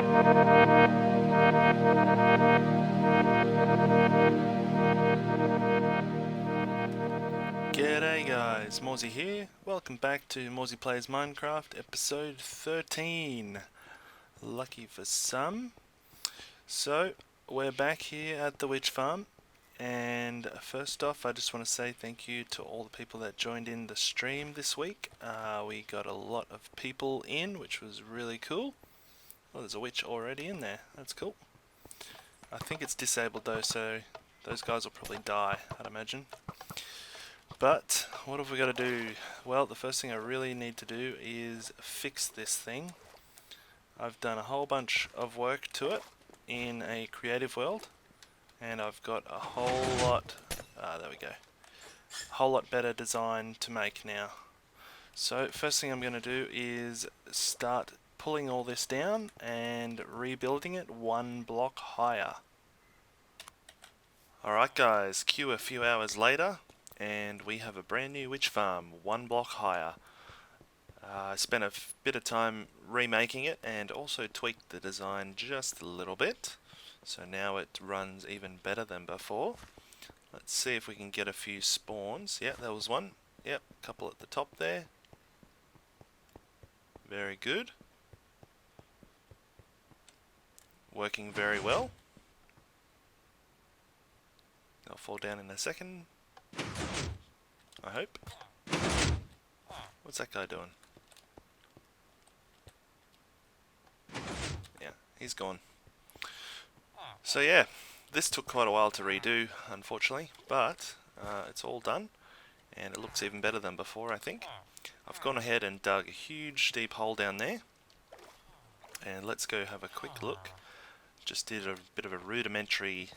G'day guys, Morezy here. Welcome back to Morezy Plays Minecraft episode 13. Lucky for some. So, we're back here at the witch farm, and first off I just want to say thank you to all the people that joined in the stream this week. We got a lot of people in, which was really cool. Well, there's a witch already in there, that's cool. I think it's disabled though, so those guys will probably die, I'd imagine. But what have we got to do? Well, the first thing I really need to do is fix this thing. I've done a whole bunch of work to it in a creative world, and I've got a whole lot, there we go, a whole lot better design to make now. So first thing I'm going to do is start pulling all this down and rebuilding it one block higher. Alright guys, cue a few hours later, and we have a brand new witch farm, one block higher. I spent a bit of time remaking it and also tweaked the design just a little bit, so now it runs even better than before. Let's see if we can get a few spawns. Yeah, there was one. Yep, a couple at the top there. Very good. Working very well. They'll fall down in a second, I hope. What's that guy doing? Yeah, he's gone. So yeah, this took quite a while to redo, unfortunately, but it's all done, and it looks even better than before, I think. I've gone ahead and dug a huge deep hole down there, and let's go have a quick look. Just did a bit of a rudimentary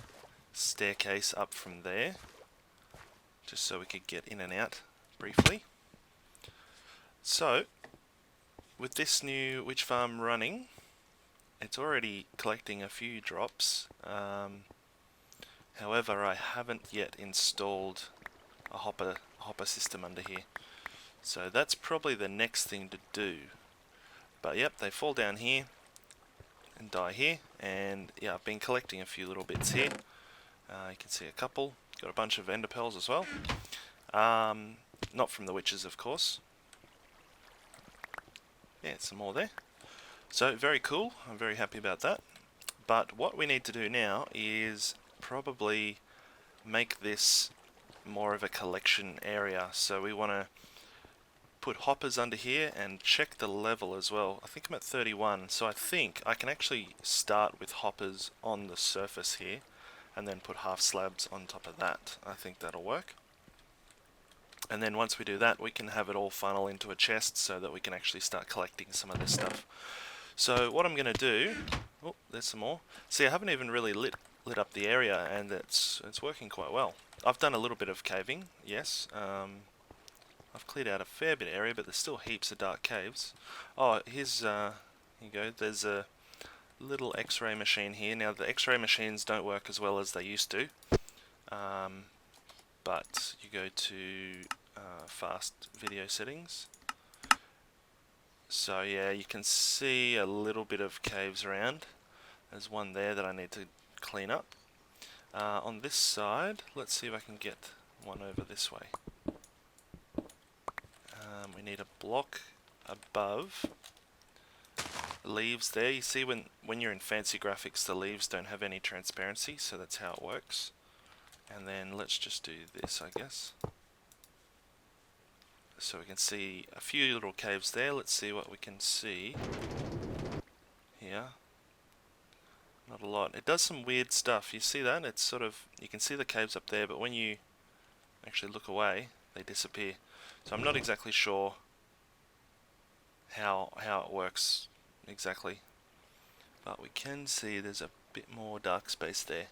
staircase up from there, just so we could get in and out briefly. So, with this new witch farm running, it's already collecting a few drops. However, I haven't yet installed a hopper system under here. So that's probably the next thing to do. But yep, they fall down here and die here. And yeah, I've been collecting a few little bits here. You can see a couple. Got a bunch of ender pearls as well. Not from the witches, of course. Yeah, some more there. So very cool. I'm very happy about that. But what we need to do now is probably make this more of a collection area. So we want to put hoppers under here and check the level as well. I think I'm at 31, so I think I can actually start with hoppers on the surface here and then put half slabs on top of that. I think that'll work. And then once we do that, we can have it all funnel into a chest so that we can actually start collecting some of this stuff. So what I'm going to do... Oh, there's some more. See, I haven't even really lit up the area, and it's working quite well. I've done a little bit of caving, yes. I've cleared out a fair bit of area, but there's still heaps of dark caves. Oh, here's, here you go, there's a little x-ray machine here. Now, the x-ray machines don't work as well as they used to. But you go to fast video settings. So yeah, you can see a little bit of caves around. There's one there that I need to clean up. On this side, let's see if I can get one over this way. We need a block above. Leaves there. You see when you're in fancy graphics, the leaves don't have any transparency, so that's how it works. And then let's just do this, I guess. So we can see a few little caves there. Let's see what we can see here. Not a lot. It does some weird stuff. You see that? It's sort of, you can see the caves up there, but when you actually look away, they disappear. So I'm not exactly sure how it works exactly. But we can see there's a bit more dark space there.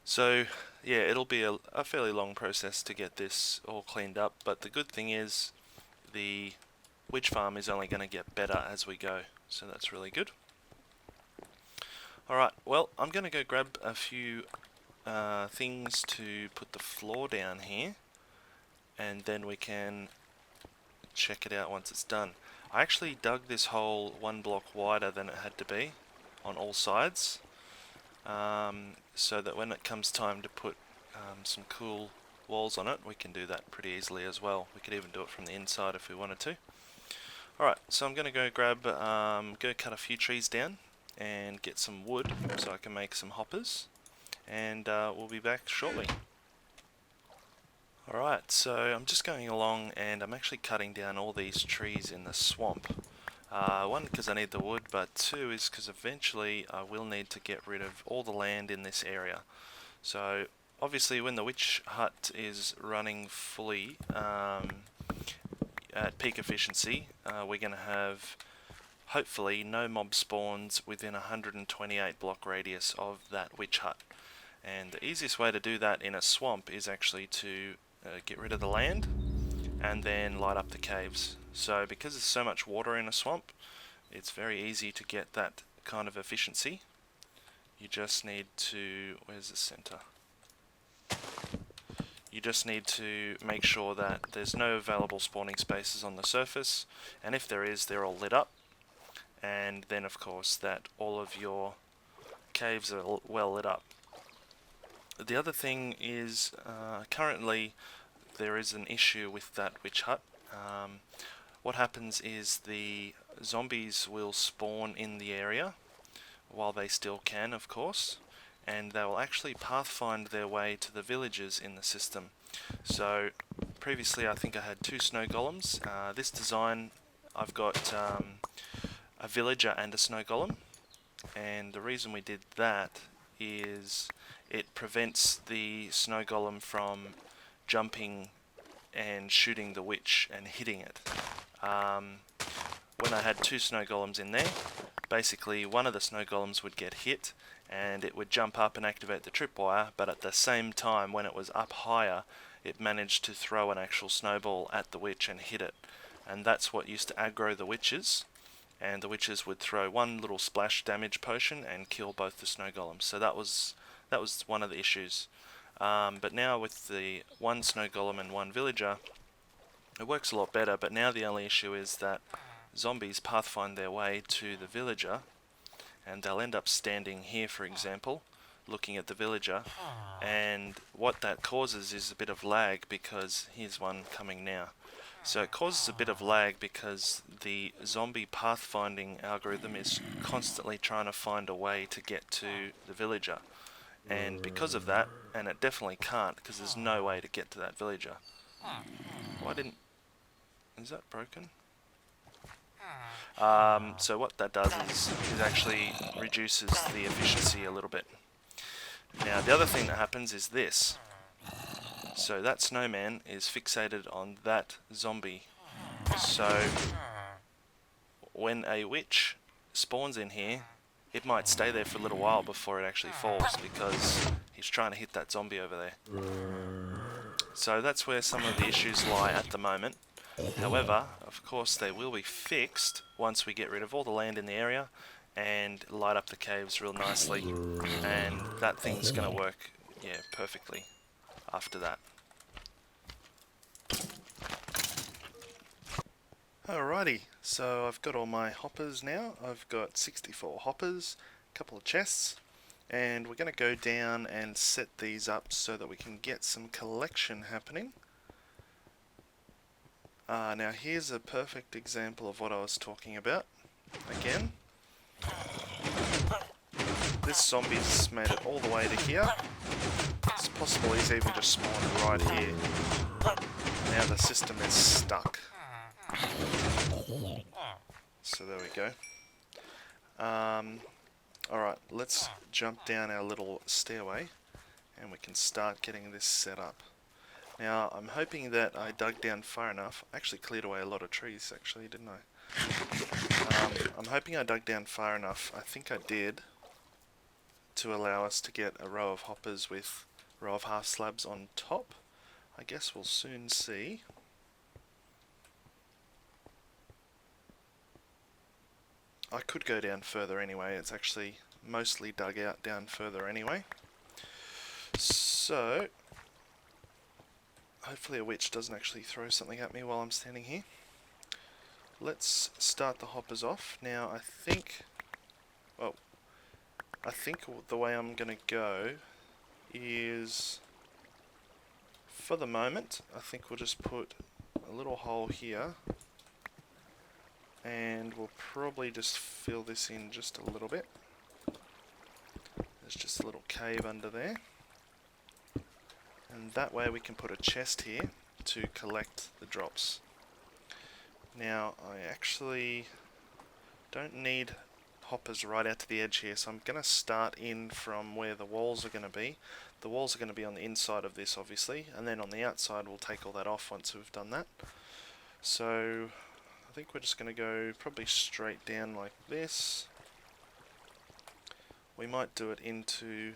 So yeah, it'll be a fairly long process to get this all cleaned up, but the good thing is the witch farm is only going to get better as we go, so that's really good. Alright, well, I'm going to go grab a few things to put the floor down here, and then we can check it out once it's done. I actually dug this hole one block wider than it had to be, on all sides, so that when it comes time to put some cool walls on it, we can do that pretty easily as well. We could even do it from the inside if we wanted to. Alright, so I'm going to go go cut a few trees down and get some wood so I can make some hoppers, and we'll be back shortly. Alright, so I'm just going along and I'm actually cutting down all these trees in the swamp. One, because I need the wood, but two is because eventually I will need to get rid of all the land in this area. So obviously when the witch hut is running fully at peak efficiency, we're going to have hopefully no mob spawns within 128 block radius of that witch hut. And the easiest way to do that in a swamp is actually to get rid of the land and then light up the caves. So because there's so much water in a swamp, it's very easy to get that kind of efficiency. You just need to, where's the center? You just need to make sure that there's no available spawning spaces on the surface, and if there is, they're all lit up, and then of course that all of your caves are well lit up. The other thing is currently there is an issue with that witch hut. What happens is the zombies will spawn in the area while they still can, of course, and they will actually pathfind their way to the villages in the system. So previously I think I had 2 snow golems. This design I've got a villager and a snow golem, and the reason we did that is it prevents the snow golem from jumping and shooting the witch and hitting it. When I had 2 snow golems in there, basically one of the snow golems would get hit and it would jump up and activate the tripwire, but at the same time when it was up higher it managed to throw an actual snowball at the witch and hit it, and that's what used to aggro the witches, and the witches would throw one little splash damage potion and kill both the snow golems. So that was one of the issues. But now with the 1 snow golem and 1 villager, it works a lot better, but now the only issue is that zombies pathfind their way to the villager, and they'll end up standing here, for example, looking at the villager, and what that causes is a bit of lag, because here's one coming now. So it causes a bit of lag because the zombie pathfinding algorithm is constantly trying to find a way to get to the villager, and because of that, and it definitely can't because there's no way to get to that villager. Why didn't... is that broken? So what that does is actually reduces the efficiency a little bit. Now the other thing that happens is this. So that snowman is fixated on that zombie. So when a witch spawns in here, it might stay there for a little while before it actually falls because he's trying to hit that zombie over there. So that's where some of the issues lie at the moment. However, of course they will be fixed once we get rid of all the land in the area and light up the caves real nicely, and that thing's going to work, yeah, perfectly after that. Alrighty, so I've got all my hoppers now. I've got 64 hoppers, a couple of chests, and we're going to go down and set these up so that we can get some collection happening. Now here's a perfect example of what I was talking about. Again, this zombie's made it all the way to here. It's possible he's even just spawned right here. Now the system is stuck. So there we go. Alright, let's jump down our little stairway and we can start getting this set up. Now, I'm hoping that I dug down far enough. I actually cleared away a lot of trees, actually, didn't I? I'm hoping I dug down far enough. I think I did, to allow us to get a row of hoppers with a row of half slabs on top. I guess we'll soon see. I could go down further anyway. It's actually mostly dug out down further anyway. So hopefully a witch doesn't actually throw something at me while I'm standing here. Let's start the hoppers off. Now I think... oh, I think the way I'm going to go is, for the moment, I think we'll just put a little hole here, and we'll probably just fill this in just a little bit. There's just a little cave under there, and that way we can put a chest here to collect the drops. Now I actually don't need hoppers right out to the edge here, so I'm going to start in from where the walls are going to be. The walls are going to be on the inside of this, obviously, and then on the outside we'll take all that off once we've done that. So I think we're just going to go probably straight down like this. We might do it into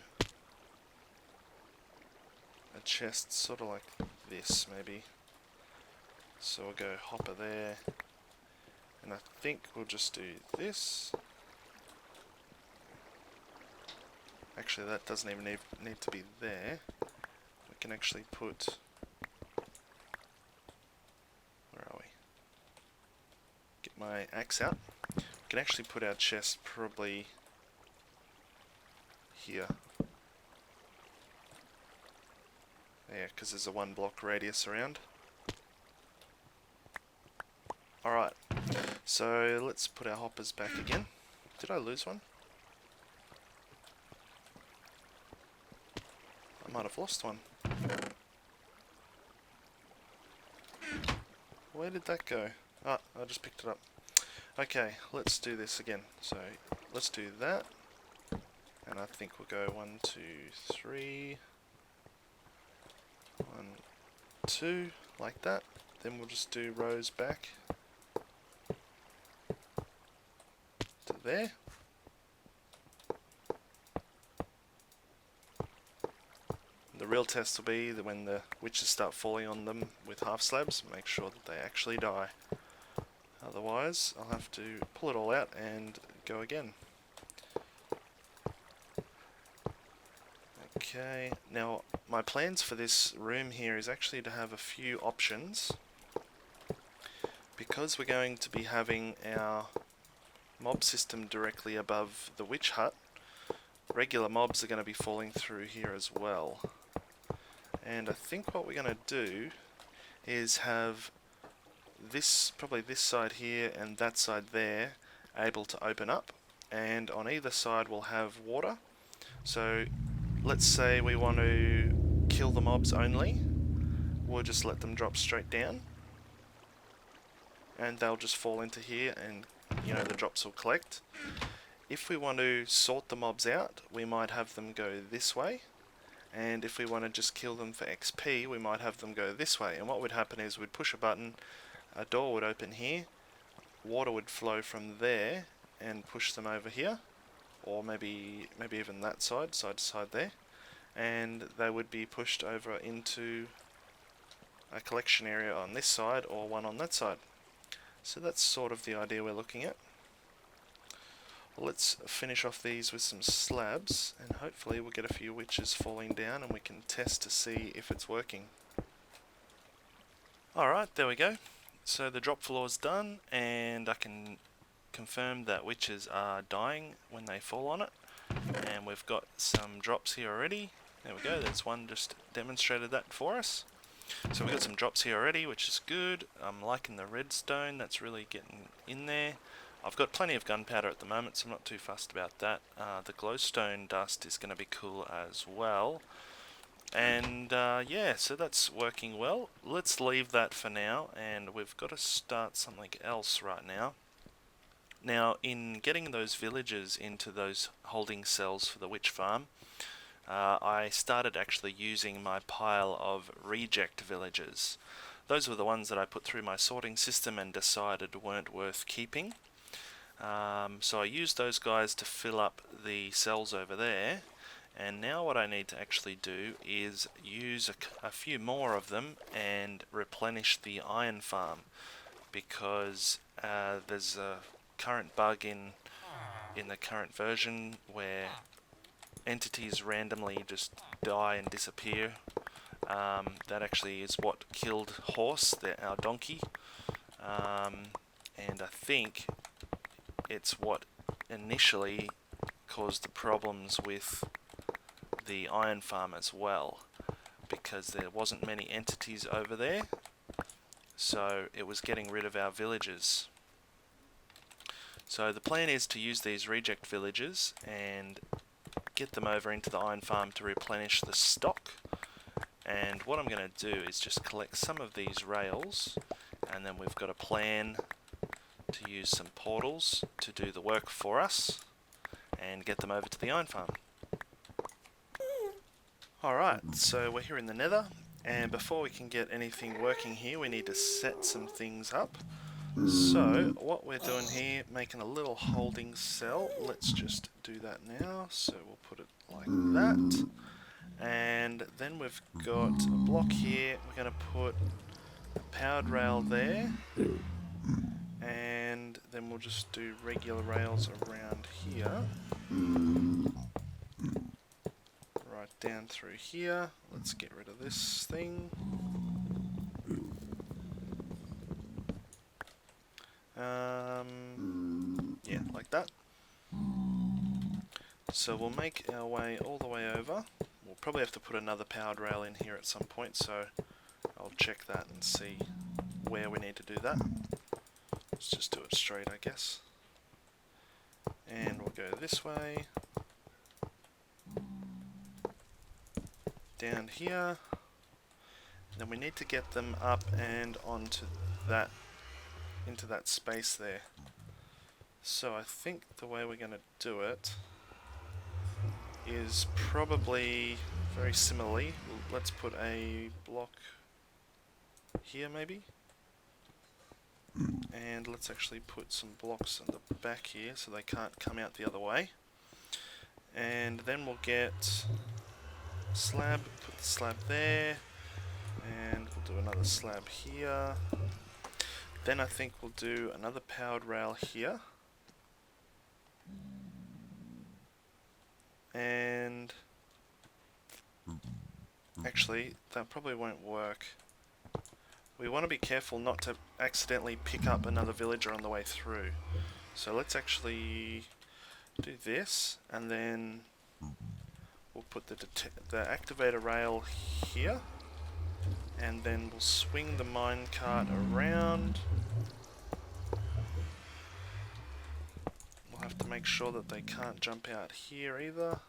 a chest sort of like this maybe. So we'll go hopper there, and I think we'll just do this. Actually, that doesn't even need to be there. We can actually put... Where are we? Get my axe out. We can actually put our chest probably here. Yeah, because there's a 1 block radius around. Alright, so let's put our hoppers back again. Did I lose one? I might have lost one. Where did that go? Ah, I just picked it up. Okay, let's do this again. So, let's do that. And I think we'll go 1, 2, 3. 1, 2, like that. Then we'll just do rows back to there. The real test will be that when the witches start falling on them with half slabs, make sure that they actually die. Otherwise, I'll have to pull it all out and go again. Okay, now my plans for this room here is actually to have a few options. Because we're going to be having our mob system directly above the witch hut, regular mobs are going to be falling through here as well. And I think what we're going to do is have this, probably this side here and that side there, able to open up, and on either side we'll have water. So let's say we want to kill the mobs only, we'll just let them drop straight down and they'll just fall into here, and you know, the drops will collect. If we want to sort the mobs out, we might have them go this way, and if we want to just kill them for XP, we might have them go this way. And what would happen is we'd push a button, a door would open here, water would flow from there and push them over here, or maybe even that side to side there, and they would be pushed over into a collection area on this side or one on that side. So that's sort of the idea we're looking at. Let's finish off these with some slabs, and hopefully we'll get a few witches falling down and we can test to see if it's working. Alright, there we go. So the drop floor is done, and I can confirm that witches are dying when they fall on it. And we've got some drops here already. There we go, there's one just demonstrated that for us. So we've got some drops here already, which is good. I'm liking the redstone, that's really getting in there. I've got plenty of gunpowder at the moment, so I'm not too fussed about that. The glowstone dust is going to be cool as well. And yeah, so that's working well. Let's leave that for now, and we've got to start something else right now. Now, in getting those villagers into those holding cells for the witch farm, I started actually using my pile of reject villagers. Those were the ones that I put through my sorting system and decided weren't worth keeping. So I used those guys to fill up the cells over there, and now what I need to actually do is use a few more of them and replenish the iron farm, because there's a current bug in the current version where entities randomly just die and disappear. That actually is what killed Horse, our donkey, and I think it's what initially caused the problems with the iron farm as well, because there wasn't many entities over there, so it was getting rid of our villagers. So the plan is to use these reject villagers and get them over into the iron farm to replenish the stock. And what I'm going to do is just collect some of these rails, and then we've got a plan to use some portals to do the work for us and get them over to the iron farm. Alright, so we're here in the nether, and before we can get anything working here we need to set some things up. So what we're doing here, making a little holding cell. Let's just do that now. So we'll put it like that. And then we've got a block here. We're going to put a powered rail there. And then we'll just do regular rails around here. Right down through here. Let's get rid of this thing. Yeah, like that. So we'll make our way all the way over. We'll probably have to put another powered rail in here at some point, so I'll check that and see where we need to do that. Let's just do it straight, I guess. And we'll go this way. Down here. Then we need to get them up and onto that, into that space there. So I think the way we're going to do it is probably very similarly. Let's put a block here maybe. And let's actually put some blocks on the back here so they can't come out the other way. And then we'll get a slab, put the slab there, and we'll do another slab here. Then I think we'll do another powered rail here. And actually, that probably won't work. We want to be careful not to accidentally pick up another villager on the way through. So let's actually do this, and then we'll put the activator rail here, and then we'll swing the minecart around. We'll have to make sure that they can't jump out here either.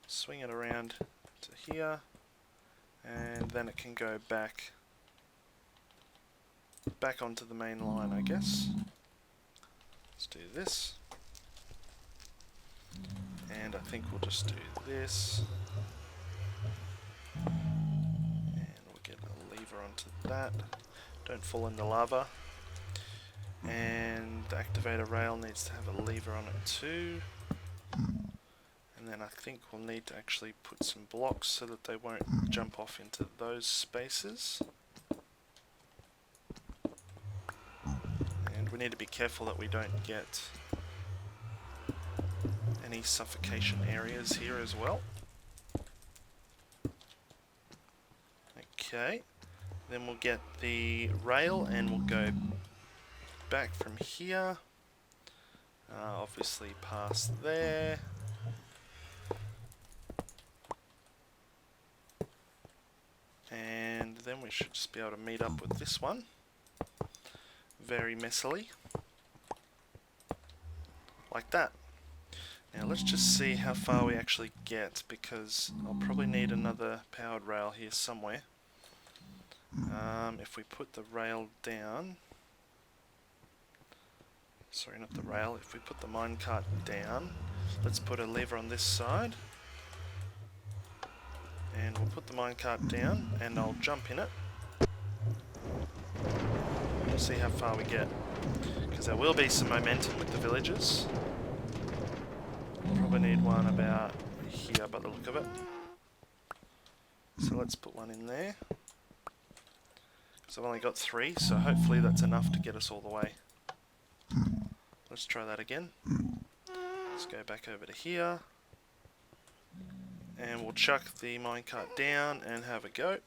Swing it around to here, and then it can go back onto the main line, I guess. Let's do this. And I think we'll just do this. And we'll get a lever onto that. Don't fall in the lava. And the activator rail needs to have a lever on it too. And then I think we'll need to actually put some blocks so that they won't jump off into those spaces. And we need to be careful that we don't get any suffocation areas here as well. Okay, then we'll get the rail and we'll go back from here, obviously past there, and then we should just be able to meet up with this one very messily, like that. Now let's just see how far we actually get, because I'll probably need another powered rail here somewhere. If we put the rail down, sorry, not the rail, if we put the minecart down, let's put a lever on this side, and we'll put the minecart down, and I'll jump in it. We'll see how far we get, because there will be some momentum with the villagers. Probably need one about here by the look of it. So let's put one in there. So I've only got 3, so hopefully that's enough to get us all the way. Let's try that again. Let's go back over to here. And we'll chuck the minecart down and have a go.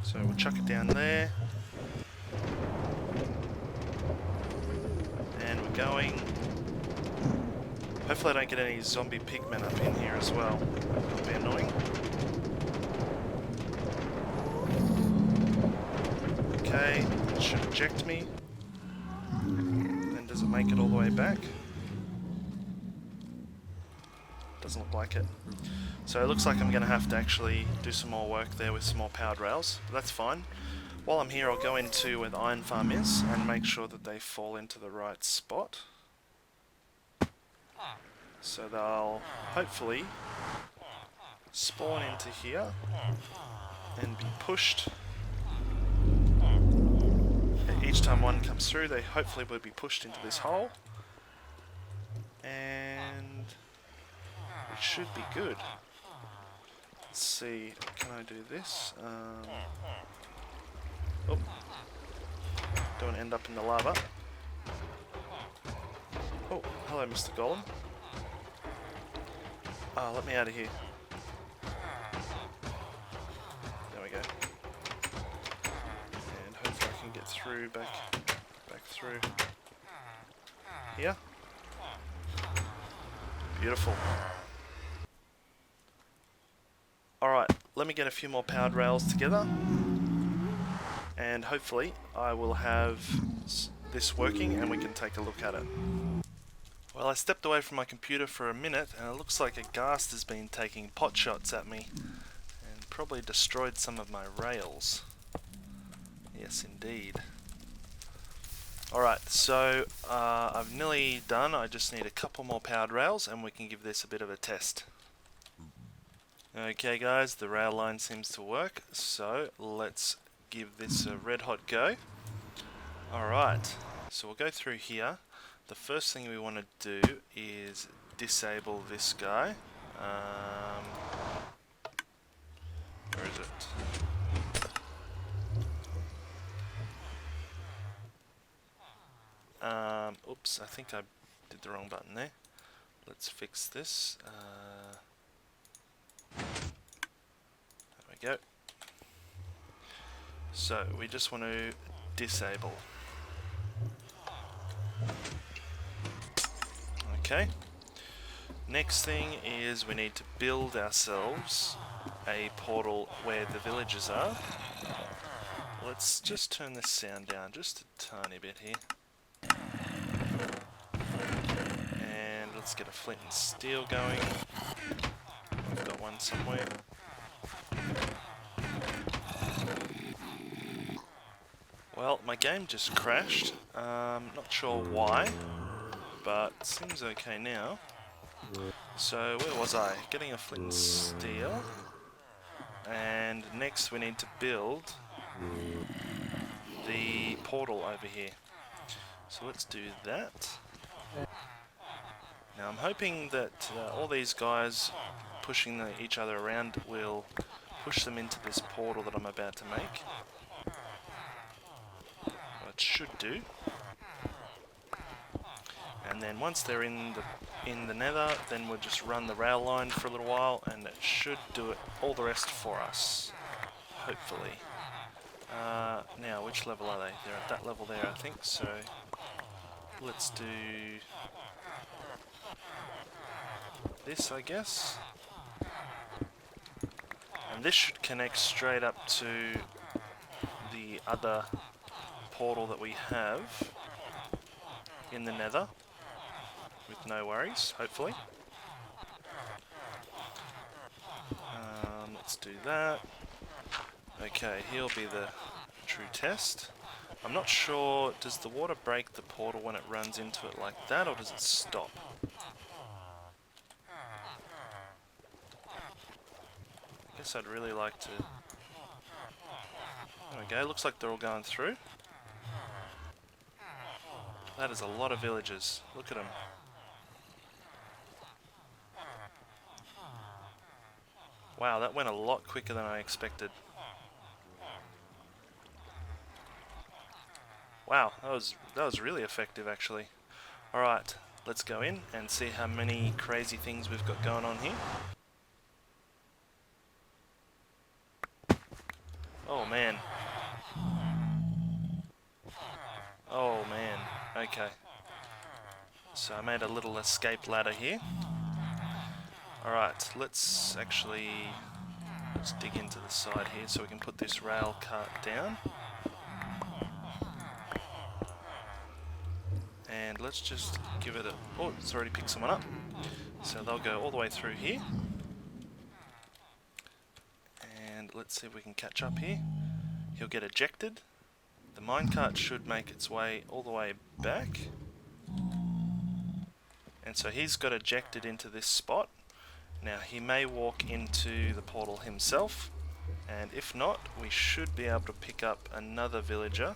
So we'll chuck it down there. And we're going. Hopefully I don't get any zombie pigmen up in here as well. That'll be annoying. Okay, it should eject me. Then does it make it all the way back? Doesn't look like it. So it looks like I'm going to have to actually do some more work there with some more powered rails, but that's fine. While I'm here, I'll go into where the iron farm is and make sure that they fall into the right spot. So they'll hopefully spawn into here and be pushed. Each time one comes through, they hopefully will be pushed into this hole. And it should be good. Let's see, can I do this? Oh, don't end up in the lava. Oh, hello Mr. Golem. Ah, let me out of here. There we go. And hopefully I can get through, back through. Here. Beautiful. Alright, let me get a few more powered rails together. And hopefully I will have this working and we can take a look at it. Well, I stepped away from my computer for a minute and it looks like a ghast has been taking pot shots at me and probably destroyed some of my rails. Yes, indeed. Alright, so I've nearly done. I just need a couple more powered rails and we can give this a bit of a test. Okay guys, the rail line seems to work, so let's give this a red hot go. Alright, so we'll go through here. The first thing we want to do is disable this guy. Where is it? Oops, I think I did the wrong button there. Let's fix this. There we go. So we just want to disable. Okay. Next thing is we need to build ourselves a portal where the villagers are. Let's just turn this sound down just a tiny bit here. And let's get a flint and steel going. I've got one somewhere. Well, my game just crashed. Not sure why, but seems okay now. So where was I? Getting a flint and steel. And next we need to build the portal over here. So let's do that. Now I'm hoping that all these guys pushing each other around will push them into this portal that I'm about to make. It should do. And then once they're in the nether, then we'll just run the rail line for a little while and it should do it all the rest for us. Hopefully. Now which level are they? They're at that level there I think, so let's do this I guess. And this should connect straight up to the other portal that we have in the nether with no worries, hopefully. Let's do that. Okay, here'll be the true test. I'm not sure, does the water break the portal when it runs into it like that, or does it stop? I guess I'd really like to... There we go, looks like they're all going through. That is a lot of villagers. Look at them. Wow, that went a lot quicker than I expected. Wow, that was really effective actually. Alright, let's go in and see how many crazy things we've got going on here. Oh man. Oh man, okay. So I made a little escape ladder here. Alright, let's dig into the side here so we can put this rail cart down. And let's just give it a... Oh, it's already picked someone up. So they'll go all the way through here. And let's see if we can catch up here. He'll get ejected. The minecart should make its way all the way back. And so he's got ejected into this spot. Now he may walk into the portal himself, and if not, we should be able to pick up another villager.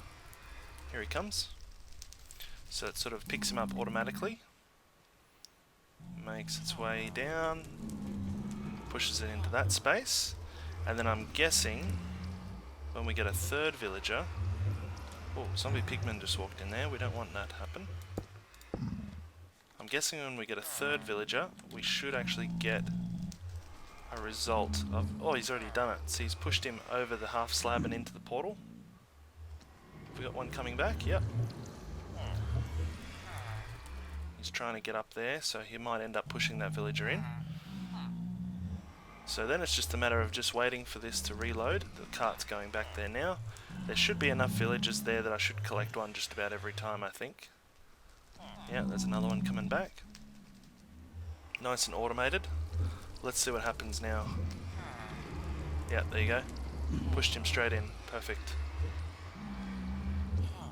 Here he comes. So it sort of picks him up automatically, makes its way down, pushes it into that space, and then I'm guessing when we get a third villager... Oh, zombie pigman just walked in there, we don't want that to happen. I'm guessing when we get a third villager, we should actually get a result of... Oh, he's already done it. So he's pushed him over the half slab and into the portal. Have we got one coming back? Yep. He's trying to get up there, so he might end up pushing that villager in. So then it's just a matter of just waiting for this to reload. The cart's going back there now. There should be enough villagers there that I should collect one just about every time, I think. Yeah, there's another one coming back. Nice and automated. Let's see what happens now. Yeah, there you go. Pushed him straight in. Perfect.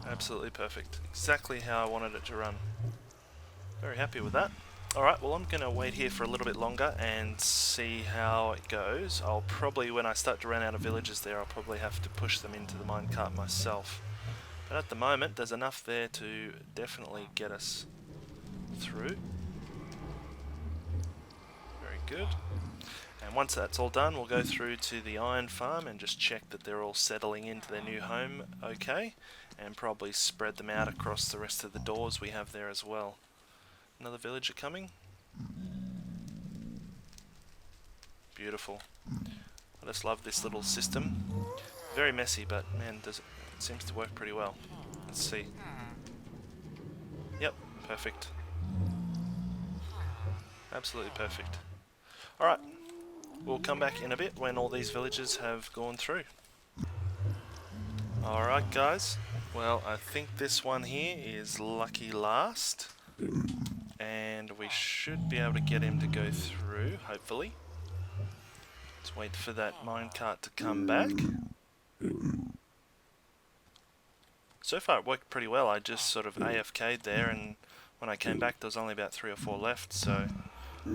Absolutely perfect. Exactly how I wanted it to run. Very happy with that. Alright, well I'm going to wait here for a little bit longer and see how it goes. I'll probably, when I start to run out of villagers there, I'll probably have to push them into the minecart myself. But at the moment, there's enough there to definitely get us through. Very good. And once that's all done, we'll go through to the iron farm and just check that they're all settling into their new home okay, and probably spread them out across the rest of the doors we have there as well. Another villager coming. Beautiful. I just love this little system. Very messy, but man, it seems to work pretty well. Let's see. Yep, perfect. Absolutely perfect. Alright, we'll come back in a bit when all these villagers have gone through. Alright guys, well I think this one here is lucky last. And we should be able to get him to go through, hopefully. Let's wait for that minecart to come back. So far it worked pretty well. I just sort of AFK'd there, and when I came back there was only about 3 or 4 left, so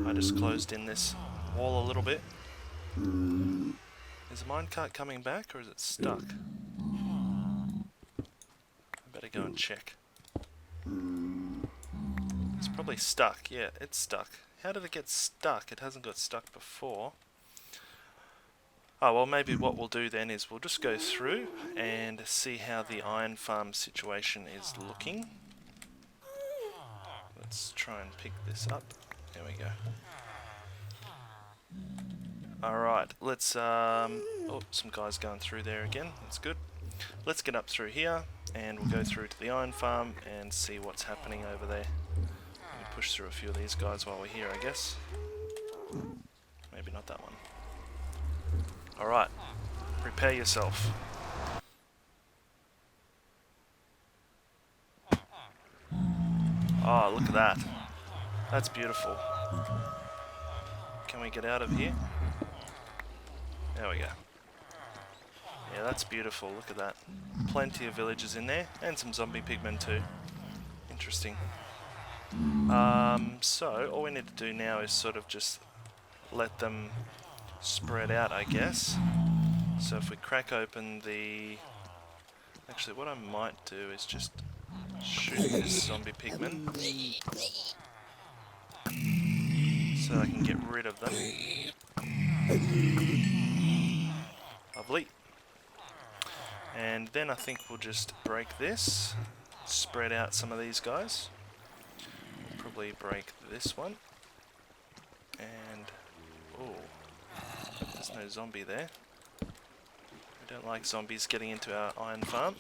I just closed in this wall a little bit. Is the minecart coming back or is it stuck? I better go and check. It's probably stuck. Yeah, it's stuck. How did it get stuck? It hasn't got stuck before. Oh, well maybe what we'll do then is we'll just go through and see how the iron farm situation is looking. Let's try and pick this up. There we go. Alright, let's... oh, some guys going through there again. That's good. Let's get up through here and we'll go through to the iron farm and see what's happening over there. Let me push through a few of these guys while we're here, I guess. Maybe not that one. Alright, prepare yourself. Oh, look at that. That's beautiful. Can we get out of here? There we go. Yeah, that's beautiful. Look at that. Plenty of villagers in there, and some zombie pigmen too. Interesting. So, all we need to do now is sort of just let them spread out, I guess. So if we crack open the... Actually, what I might do is just shoot this zombie pigman so I can get rid of them. Lovely. And then I think we'll just break this, spread out some of these guys. We'll probably break this one. And... oh, there's no zombie there. We don't like zombies getting into our iron farm.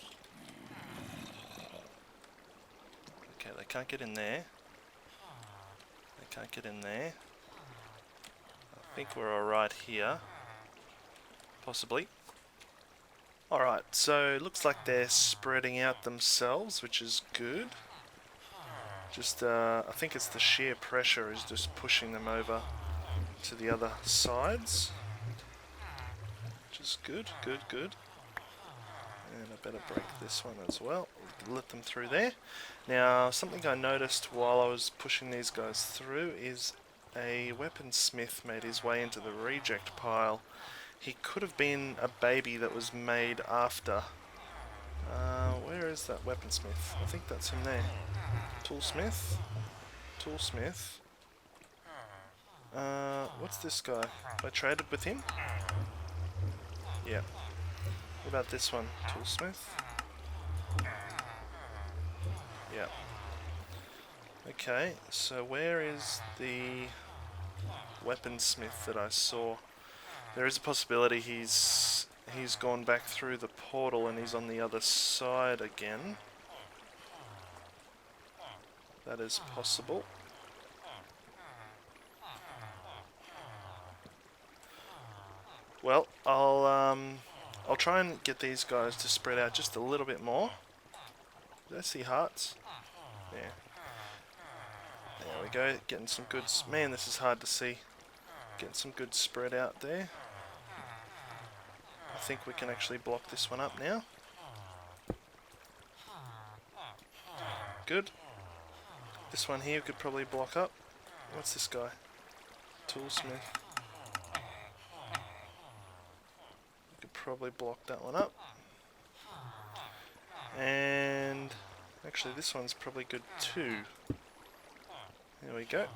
Okay, they can't get in there. Can't get in there. I think we're alright here. Possibly. Alright, so looks like they're spreading out themselves, which is good. Just, I think it's the sheer pressure is just pushing them over to the other sides. Which is good, good, good. And I better break this one as well. Let them through there. Now, something I noticed while I was pushing these guys through is a weaponsmith made his way into the reject pile. He could have been a baby that was made after. Where is that weaponsmith? I think that's him there. Toolsmith? Toolsmith. What's this guy? I traded with him? Yeah. What about this one? Toolsmith? Yeah. Okay, so where is the weaponsmith that I saw? There is a possibility he's gone back through the portal and he's on the other side again. That is possible. Well, I'll try and get these guys to spread out just a little bit more. Did I see hearts? Yeah. There we go, getting some good... Man, this is hard to see. Getting some good spread out there. I think we can actually block this one up now. Good. This one here we could probably block up. What's this guy? Toolsmith. We could probably block that one up. And actually this one's probably good too. There we go.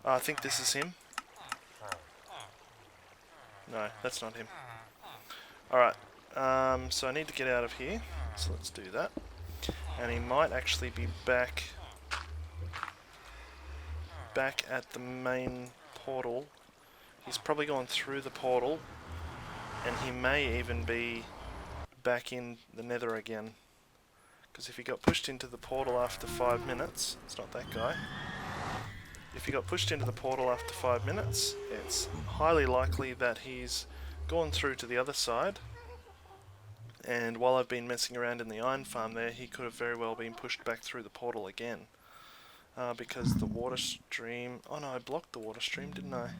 I think this is him. No, that's not him. Alright, so I need to get out of here. So let's do that. And he might actually be back at the main portal. He's probably gone through the portal. And he may even be back in the nether again. Because if he got pushed into the portal after 5 minutes... It's not that guy. If he got pushed into the portal after 5 minutes, it's highly likely that he's gone through to the other side. And while I've been messing around in the iron farm there, he could have very well been pushed back through the portal again. Because the water stream... Oh no, I blocked the water stream, didn't I?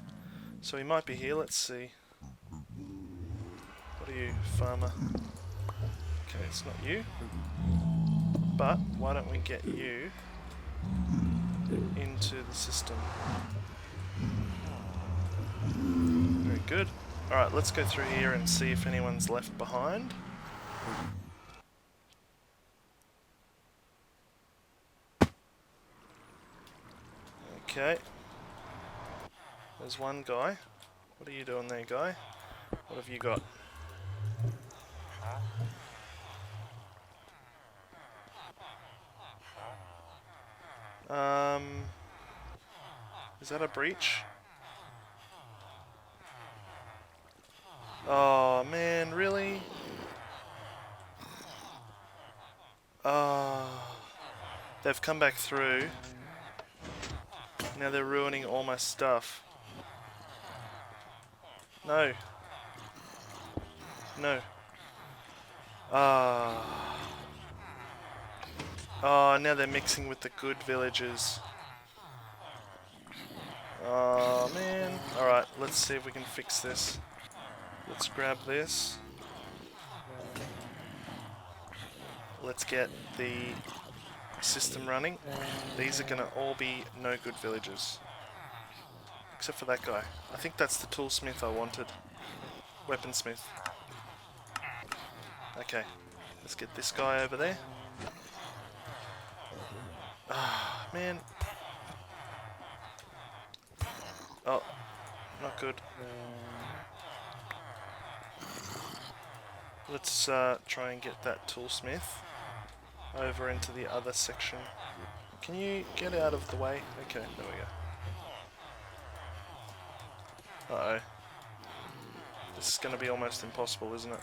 So he might be here, let's see. What are you, farmer? Okay, it's not you. But, why don't we get you into the system. Very good. Alright, let's go through here and see if anyone's left behind. Okay. There's one guy. What are you doing there, guy? What have you got? Is that a breach? Oh man, really? They've come back through. Now they're ruining all my stuff. No. No. Oh, now they're mixing with the good villagers. Oh man. Alright, let's see if we can fix this. Let's grab this. Let's get the system running. These are gonna all be no good villagers. Except for that guy. I think that's the toolsmith I wanted. Weaponsmith. Okay. Let's get this guy over there. Ah, man. Oh, not good. Let's try and get that toolsmith over into the other section. Can you get out of the way? Okay, there we go. Uh-oh. This is going to be almost impossible, isn't it?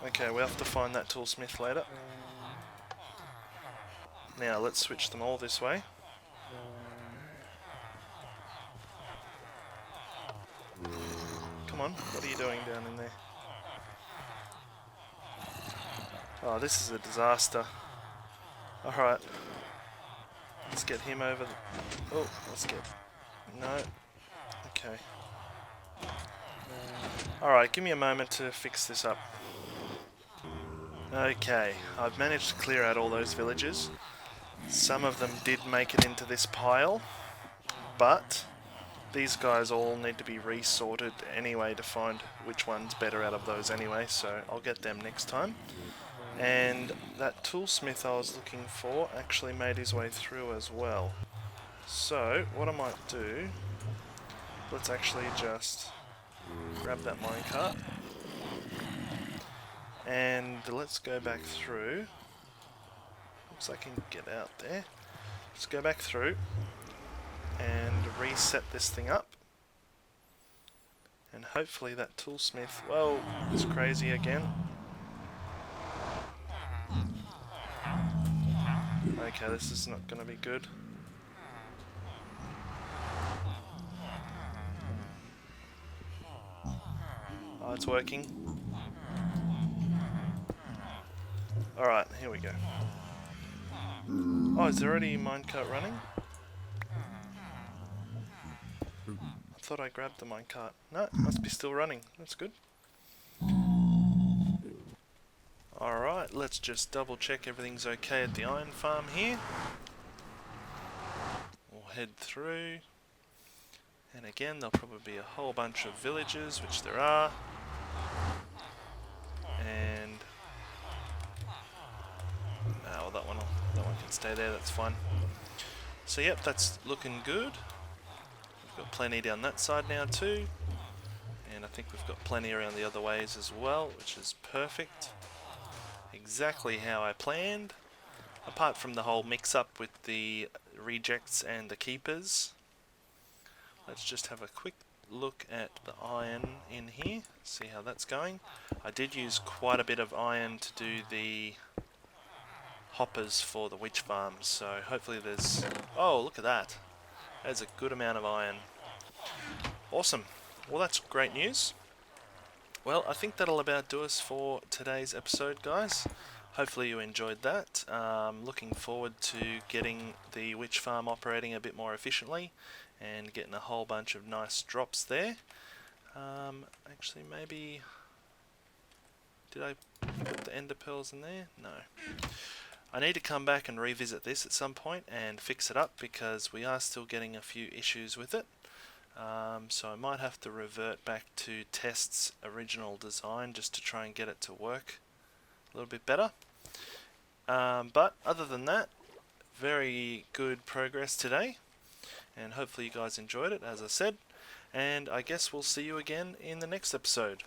Okay, we'll have to find that toolsmith later. Now let's switch them all this way. Come on, what are you doing down in there? Oh, this is a disaster. Alright. Let's get him over the... Oh, let's get... No. Okay. Alright, give me a moment to fix this up. Okay, I've managed to clear out all those villages. Some of them did make it into this pile, but these guys all need to be resorted anyway to find which one's better out of those anyway, so I'll get them next time. And that toolsmith I was looking for actually made his way through as well. So, what I might do, let's actually just grab that minecart. And let's go back through. Oops, I can get out there. Let's go back through and reset this thing up. And hopefully that toolsmith, well, it's crazy again. Okay, this is not going to be good. Oh, it's working. Alright, here we go. Oh, is there already a minecart running? I thought I grabbed the minecart. No, it must be still running. That's good. Alright, let's just double check everything's okay at the iron farm here. We'll head through. And again, there'll probably be a whole bunch of villages, which there are. And... well, that one can stay there, that's fine. So yep, that's looking good. We've got plenty down that side now too. And I think we've got plenty around the other ways as well, which is perfect. Exactly how I planned. Apart from the whole mix-up with the rejects and the keepers. Let's just have a quick look at the iron in here, see how that's going. I did use quite a bit of iron to do the hoppers for the witch farms, so hopefully there's... Oh, look at that. There's a good amount of iron. Awesome. Well, that's great news. Well, I think that'll about do us for today's episode, guys. Hopefully you enjoyed that. Looking forward to getting the witch farm operating a bit more efficiently and getting a whole bunch of nice drops there. Actually, maybe... Did I put the ender pearls in there? No. I need to come back and revisit this at some point and fix it up because we are still getting a few issues with it. So I might have to revert back to Test's original design just to try and get it to work a little bit better. But other than that, very good progress today. And hopefully you guys enjoyed it, as I said. And I guess we'll see you again in the next episode.